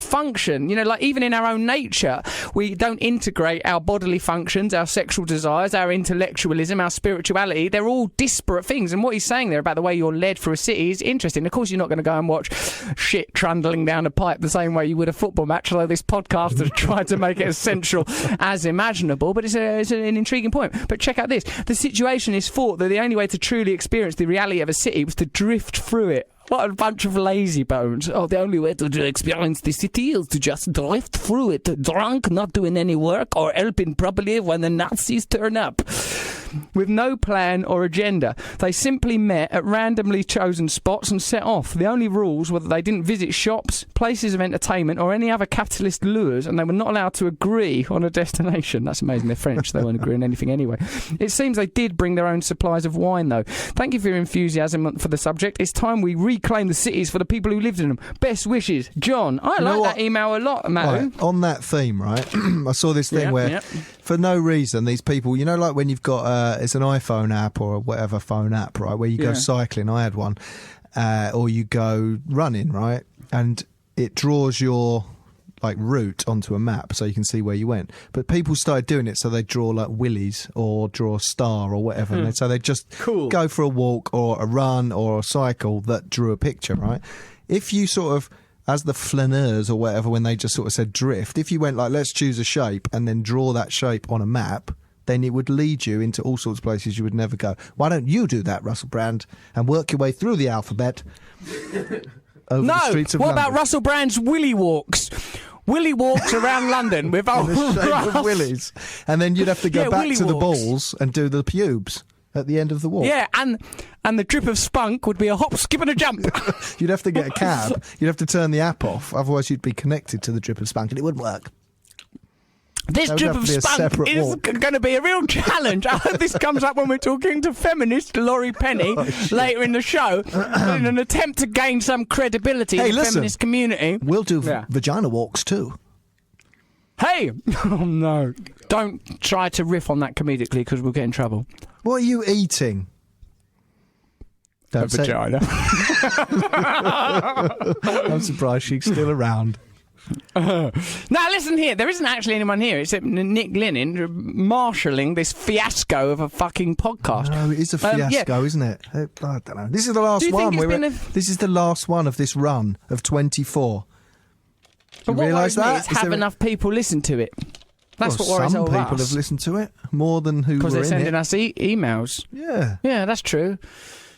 function. You know, like even in our own nature, we don't integrate our bodily functions, our sexual desires, our intellectualism, our spirituality. They're all disparate things. And what he's saying there about the way you're led through a city is interesting. Of course, you're not going to go and watch shit trundling down a pipe the same way you would a football match, although this podcast has tried to make it as central as imaginable. But it's an intriguing point. But check out this. The situation is thought that the only way to truly experience the reality of a city was to drift through it. What a bunch of lazy bones. Oh, the only way to experience the city is to just drift through it, drunk, not doing any work, or helping properly when the Nazis turn up. With no plan or agenda. They simply met at randomly chosen spots and set off. The only rules were that they didn't visit shops, places of entertainment, or any other capitalist lures, and they were not allowed to agree on a destination. That's amazing. They're French. They won't agree on anything anyway. It seems they did bring their own supplies of wine, though. Thank you for your enthusiasm for the subject. It's time we reclaim the cities for the people who lived in them. Best wishes, John. I like that email a lot, Matt. Right, on that theme, right? I saw this thing where, for no reason, these people, you know, like when you've got it's an iPhone app or whatever phone app, right, where you go cycling. I had one, or you go running, right, and it draws your like route onto a map so you can see where you went. But people started doing it, so they draw like willies or draw a star or whatever. And so they just go for a walk or a run or a cycle that drew a picture, right? If you sort of, as the flaneurs or whatever, when they just sort of said drift, if you went like, let's choose a shape and then draw that shape on a map, then it would lead you into all sorts of places you would never go. Why don't you do that, Russel Brand, and work your way through the alphabet over the streets of London? What about Russell Brand's Willy Walks? Willy walks around London with old of willies. And then you'd have to go back to the balls and do the pubes at the end of the walk. Yeah, and the drip of spunk would be a hop, skip and a jump. You'd have to get a cab. You'd have to turn the app off. Otherwise you'd be connected to the drip of spunk and it wouldn't work. This drip of spunk is going to be a real challenge. I hope this comes up when we're talking to feminist Laurie Penny later in the show in an attempt to gain some credibility in the feminist community. We'll do vagina walks too. Hey! Oh, no. Don't try to riff on that comedically because we'll get in trouble. What are you eating? Don't say vagina. I'm surprised she's still around. Now listen here, there isn't actually anyone here except Nick Lennon marshalling this fiasco of a fucking podcast. No, it is a fiasco, isn't it? I don't know. This is the last one. This is the last one of this run of 24. But what worries me is have enough people listen to it. That's what worries all of us. Some people have listened to it more than who were in it. Because they're sending us emails. Yeah. Yeah, that's true.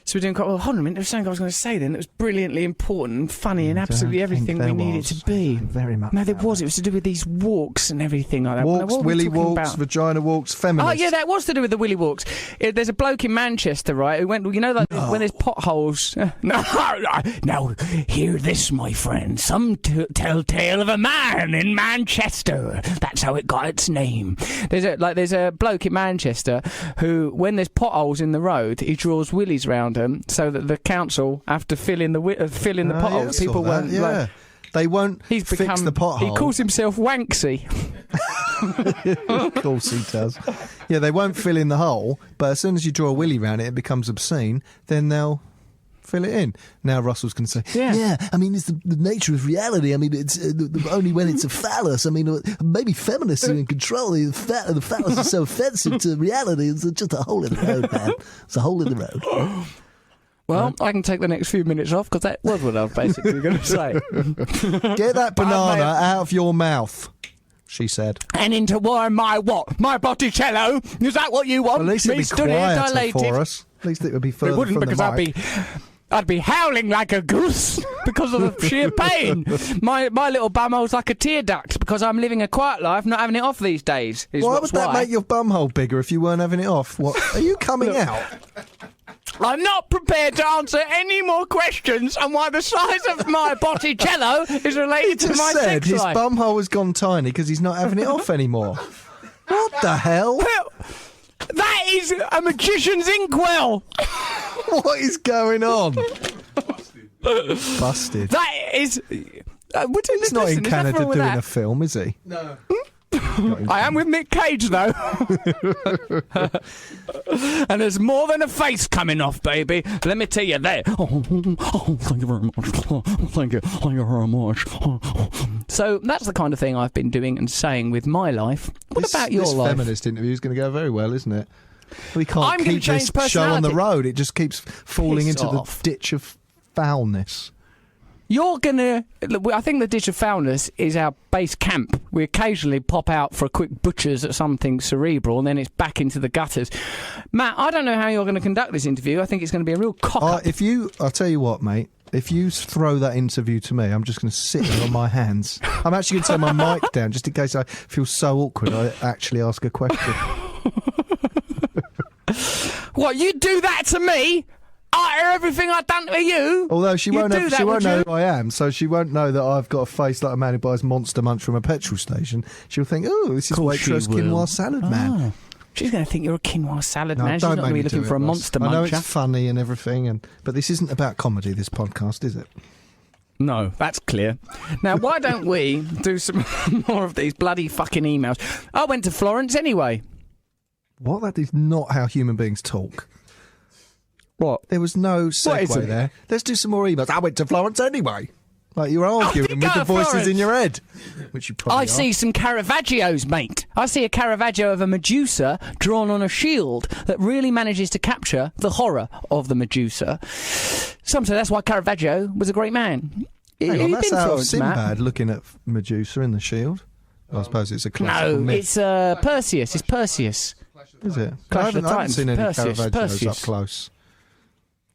So we're doing quite well. Hold on a minute. There was something I was going to say then that was brilliantly important and funny and absolutely everything we needed to be. Very much. No, there was. It was to do with these walks and everything like that. Walks, willy walks, vagina walks, feminist. Oh, yeah, that was to do with the willy walks. There's a bloke in Manchester, right, who went, you know, like when there's potholes. Now, hear this, my friend. Some tell tale of a man in Manchester. That's how it got its name. There's a bloke in Manchester who, when there's potholes in the road, he draws willies round them so that the council have to fill in the potholes. People won't. Yeah. They won't fix the pothole. He calls himself Wanksy. Of course he does. Yeah, they won't fill in the hole, but as soon as you draw a willy round it, it becomes obscene. Then they'll fill it in. Now Russell's going to say, yeah, I mean, it's the nature of reality. I mean, it's only when it's a phallus. I mean, maybe feminists are in control. The phallus is so offensive to reality. It's just a hole in the road, man. It's a hole in the road. Well, I can take the next few minutes off because that was what I was basically going to say. Get that banana out of your mouth, she said. And into my what? My Botticello? Is that what you want? Well, at least it'd be quieter for us. At least it would be further from the mic. It wouldn't, because I'd be howling like a goose because of the sheer pain. My little bumhole's like a tear duct because I'm living a quiet life, not having it off these days. Why would that make your bumhole bigger if you weren't having it off? What? Are you coming out? I'm not prepared to answer any more questions on why the size of my Botticello is related to my sex life. His bumhole has gone tiny because he's not having it off anymore. What the hell? Well, that is a magician's inkwell. What is going on? Busted. That is... he's not in Canada doing a film, is he? No. I am with Nick Cage, though. And there's more than a face coming off, baby. Let me tell you that. Oh, thank you very much. Thank you very much. So that's the kind of thing I've been doing and saying with my life. What about your life? This feminist interview is going to go very well, isn't it? We can't keep this show on the road. It just keeps falling into the ditch of foulness. You're gonna... I think the ditch of foulness is our base camp. We occasionally pop out for a quick butcher's at something cerebral, and then it's back into the gutters. Matt, I don't know how you're going to conduct this interview. I think it's going to be a real cock-up. I'll tell you what, mate. If you throw that interview to me, I'm just going to sit here on my hands. I'm actually going to turn my mic down, just in case I feel so awkward I actually ask a question. What, you do that to me? I hear everything I've done to you. Although she won't know who I am, so she won't know that I've got a face like a man who buys Monster Munch from a petrol station. She'll think, oh, this is waitress quinoa salad man. She's going to think you're a quinoa salad man. She's not going to be looking for a Monster Muncher. I know it's funny and everything, but this isn't about comedy, this podcast, is it? No, that's clear. Now, why don't we do some more of these bloody fucking emails? I went to Florence anyway. What? That is not how human beings talk. What? There was no segue there. Let's do some more emails. I went to Florence anyway. Like you're arguing with the voices in your head. Which you probably see some Caravaggios, mate. I see a Caravaggio of a Medusa drawn on a shield that really manages to capture the horror of the Medusa. Some say that's why Caravaggio was a great man. Hang on, that's out of Sinbad looking at Medusa in the shield. I suppose it's a classical myth. It's Perseus. It's Perseus. Is it? Clash I of the haven't Titans. seen any Perseus. Caravaggios up close.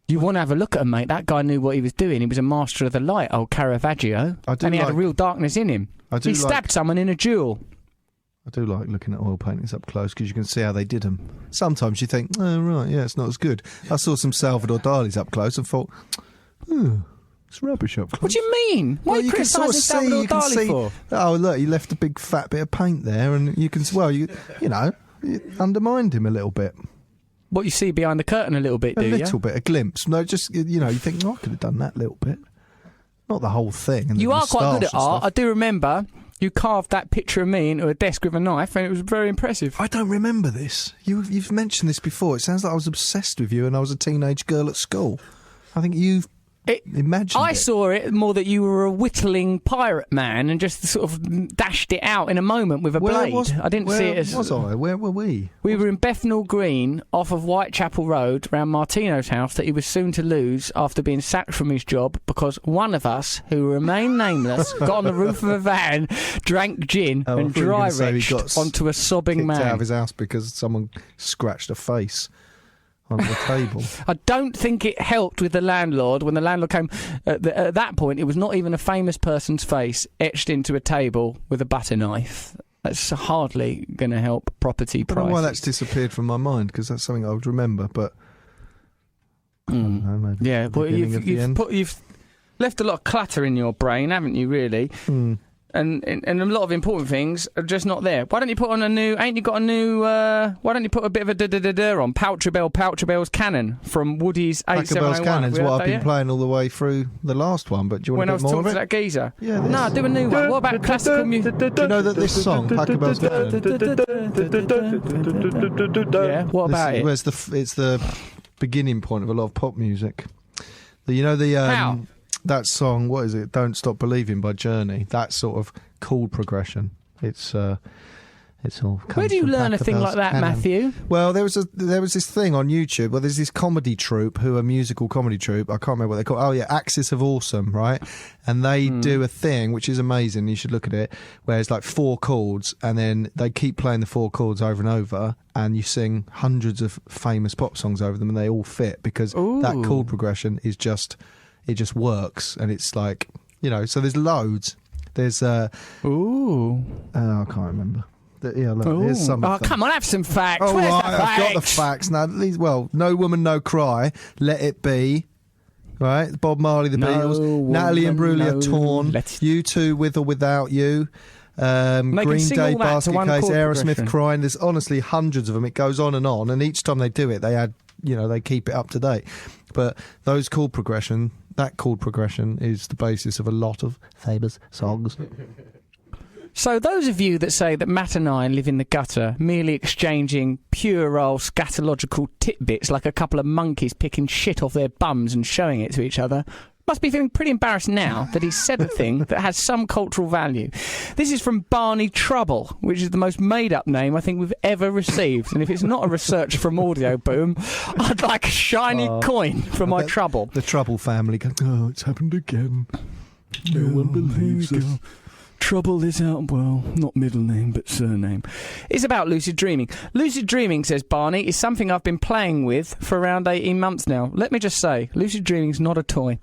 You want to have a look at him, mate. That guy knew what he was doing. He was a master of the light, old Caravaggio. And he had a real darkness in him. He stabbed someone in a duel. I do like looking at oil paintings up close because you can see how they did them. Sometimes you think, oh, right, yeah, it's not as good. I saw some Salvador Dali's up close and thought, it's rubbish up close. What do you mean? What are you criticising Salvador Dali for? Oh, look, he left a big fat bit of paint there and you can, you undermined him a little bit. What you see behind the curtain a little bit, do you? A little bit, a glimpse. No, just, you think, I could have done that little bit. Not the whole thing. And you are quite good at art. I do remember you carved that picture of me into a desk with a knife and it was very impressive. I don't remember this. You've mentioned this before. It sounds like I was obsessed with you and I was a teenage girl at school. I think you've I saw it more that you were a whittling pirate man and just sort of dashed it out in a moment with a blade. I didn't see it as... Was I? Where were we? We were in Bethnal Green off of Whitechapel Road round Martino's house that he was soon to lose after being sacked from his job because one of us, who remained nameless, got on the roof of a van, drank gin and dry-retched onto a sobbing man. Kicked out of his house because someone scratched a face on the table. I don't think it helped with the landlord. When the landlord came, at that point, it was not even a famous person's face etched into a table with a butter knife. That's hardly going to help property prices. I don't know why that's disappeared from my mind, because that's something I would remember, but... I don't know, maybe yeah, well, you've left a lot of clutter in your brain, haven't you, really? And a lot of important things are just not there. Why don't you put on a new... Ain't you got a new... why don't you put a bit of a da-da-da-da on Pouchabell's Cannon from Woody's A701? Pouchabell's Cannon is what I've been playing all the way through the last one, but do you want a bit more of it? When I was talking to that geezer? Yeah. No, do a new one. What about classical music? Do you know that this song, Pouchabell's Cannon... Yeah, what about it? It's the beginning point of a lot of pop music. How? That song, what is it? Don't Stop Believing by Journey. That sort of chord progression. It's all. Where do you learn a thing like that, Cannon. Matthew? Well, there was this thing on YouTube. Well, there's this comedy troupe who are a musical comedy troupe. I can't remember what they call it. Oh yeah, Axis of Awesome, right? And they do a thing which is amazing. You should look at it. Where it's like 4 chords, and then they keep playing the 4 chords over and over, and you sing hundreds of famous pop songs over them, and they all fit because that chord progression is just. It just works, and it's like, so there's loads. There's I can't remember. Here's some. Oh, come on, have some facts. Oh, Where's right, the facts? I've got the facts now. No Woman, No Cry, Let It Be. Right, Bob Marley, The Beatles, Natalie Imbruglia, Torn, U2, With or Without You. Green Day, Basket Case, Aerosmith, Crying. There's honestly hundreds of them. It goes on, and each time they do it, they add. They keep it up to date. But that chord progression is the basis of a lot of famous songs. So those of you that say that Matt and I live in the gutter, merely exchanging puerile scatological tidbits like a couple of monkeys picking shit off their bums and showing it to each other, must be feeling pretty embarrassed now that he's said a thing that has some cultural value. This is from Barney Trouble, which is the most made-up name I think we've ever received. And if it's not a research from Audio Boom, I'd like a shiny coin for my trouble. The Trouble family go, oh, it's happened again. No one believes us. Trouble is out, well, not middle name, but surname. It's about lucid dreaming. Lucid dreaming, says Barney, is something I've been playing with for around 18 months now. Let me just say, lucid dreaming's not a toy.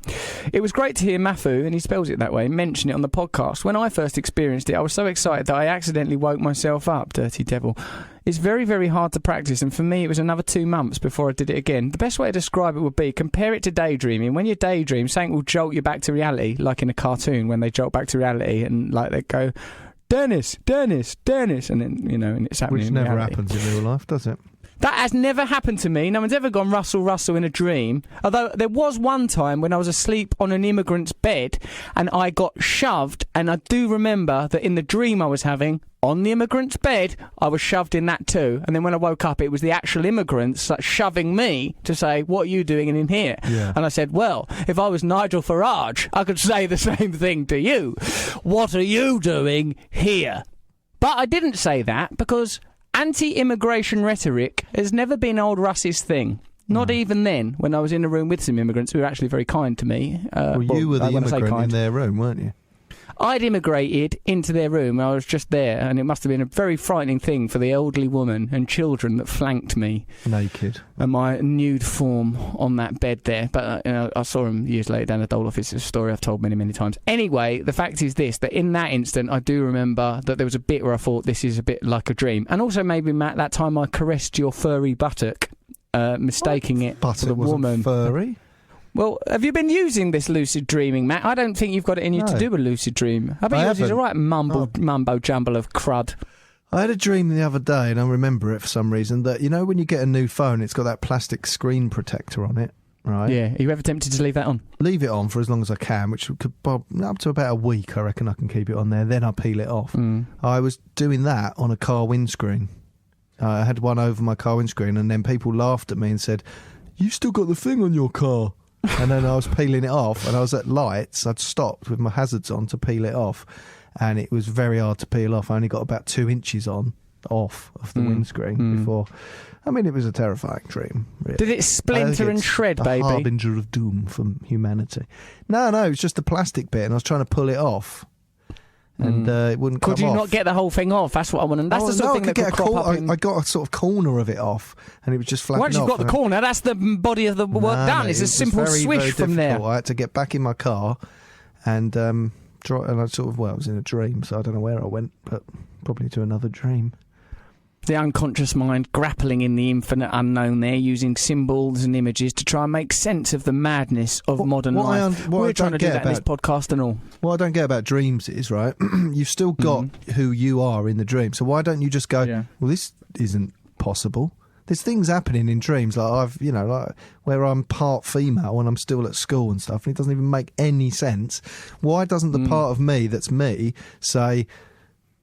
It was great to hear Mafu, and he spells it that way, mention it on the podcast. When I first experienced it, I was so excited that I accidentally woke myself up, dirty devil. It's very, very hard to practice, and for me it was another 2 months before I did it again. The best way to describe it would be, compare it to daydreaming. When you daydream, something will jolt you back to reality, like in a cartoon when they jolt back to reality and like they go, Dennis, Dennis, Dennis, and then, you know, and it's happening in reality. Which never happens in real life, does it? That has never happened to me. No one's ever gone Russell, Russell in a dream. Although there was one time when I was asleep on an immigrant's bed and I got shoved, and I do remember that in the dream I was having, on the immigrant's bed, I was shoved in that too. And then when I woke up, it was the actual immigrants like, shoving me to say, what are you doing in here? Yeah. And I said, well, if I was Nigel Farage, I could say the same thing to you. What are you doing here? But I didn't say that because anti-immigration rhetoric has never been old Russ's thing. Not even then, when I was in a room with some immigrants who were actually very kind to me. Well, you were the immigrant in their room, weren't you? I'd immigrated into their room. I was just there, and it must have been a very frightening thing for the elderly woman and children that flanked me. Naked. And my nude form on that bed there. But I saw him years later down the Dole office. It's a story I've told many, many times. Anyway, the fact is this, that in that instant, I do remember that there was a bit where I thought this is a bit like a dream. And also maybe, Matt, that time I caressed your furry buttock, mistaking it for the woman. Furry? Well, have you been using this lucid dreaming, Matt? I don't think you've got it in you to do a lucid dream. I bet yours is a right mumbo jumble of crud. I had a dream the other day, and I remember it for some reason, that, you know, when you get a new phone, it's got that plastic screen protector on it, right? Yeah. Are you ever tempted to leave that on? Leave it on for as long as I can, which could up to about a week, I reckon I can keep it on there. Then I peel it off. I was doing that on a car windscreen. I had one over my car windscreen, and then people laughed at me and said, "You've still got the thing on your car." And then I was peeling it off, and I was at lights. I'd stopped with my hazards on to peel it off, and it was very hard to peel off. I only got about 2 inches off of the windscreen before. I mean, it was a terrifying dream. Really. Did it splinter and shred, baby? A harbinger of doom for humanity. No, it was just the plastic bit, and I was trying to pull it off. And it wouldn't come off. Could you not get the whole thing off? That's what I want to know. That's the sort of thing that could crop up in... I got a sort of corner of it off, and it was just flapping off. Once you've got the corner, that's the body of the work done. It's a simple swish from there. I had to get back in my car and I sort of, I was in a dream, so I don't know where I went, but probably to another dream. The unconscious mind grappling in the infinite unknown there, using symbols and images to try and make sense of the madness of modern life. We're trying to do that in this podcast and all. What I don't get about dreams is, right, you've still got who you are in the dream. So why don't you just go, well, this isn't possible. There's things happening in dreams, like where I'm part female and I'm still at school and stuff, and it doesn't even make any sense. Why doesn't the part of me that's me say...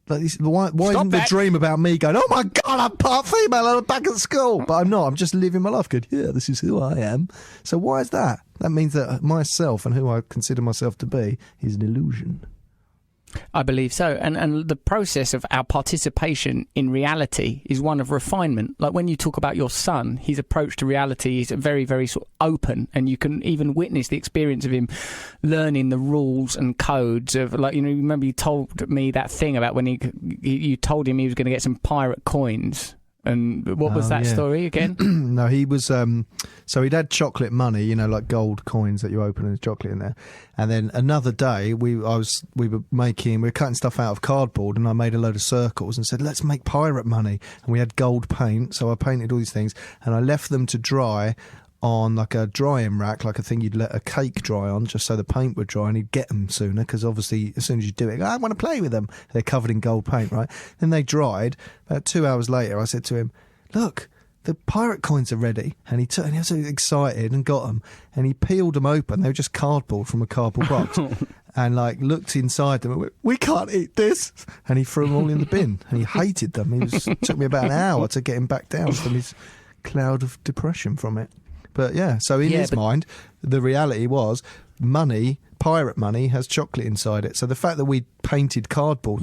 Why isn't the dream about me going, oh my God, I'm part female and I'm back at school? But I'm not. I'm just living my life good. Yeah, this is who I am. So why is that? That means that myself and who I consider myself to be is an illusion. I believe so. And the process of our participation in reality is one of refinement. Like when you talk about your son, his approach to reality is very, very sort of open, and you can even witness the experience of him learning the rules and codes of, like, you know, remember you told me that thing about when you told him he was going to get some pirate coins. And what was that story again? No, he was so he'd had chocolate money, you know, like gold coins that you open and there's chocolate in there. And then another day we were cutting stuff out of cardboard, and I made a load of circles and said, let's make pirate money. And we had gold paint, so I painted all these things, and I left them to dry on like a drying rack, like a thing you'd let a cake dry on, just so the paint would dry, and he'd get them sooner, because obviously as soon as you do it, I want to play with them. They're covered in gold paint, right? Then they dried. About 2 hours later, I said to him, look, the pirate coins are ready. And he was so excited and got them. And he peeled them open. They were just cardboard from a cardboard box. And like looked inside them and went, we can't eat this. And he threw them all in the bin. And he hated them. Took me about an hour to get him back down from his cloud of depression from it. But yeah, so in his mind, the reality was pirate money has chocolate inside it. So the fact that we painted cardboard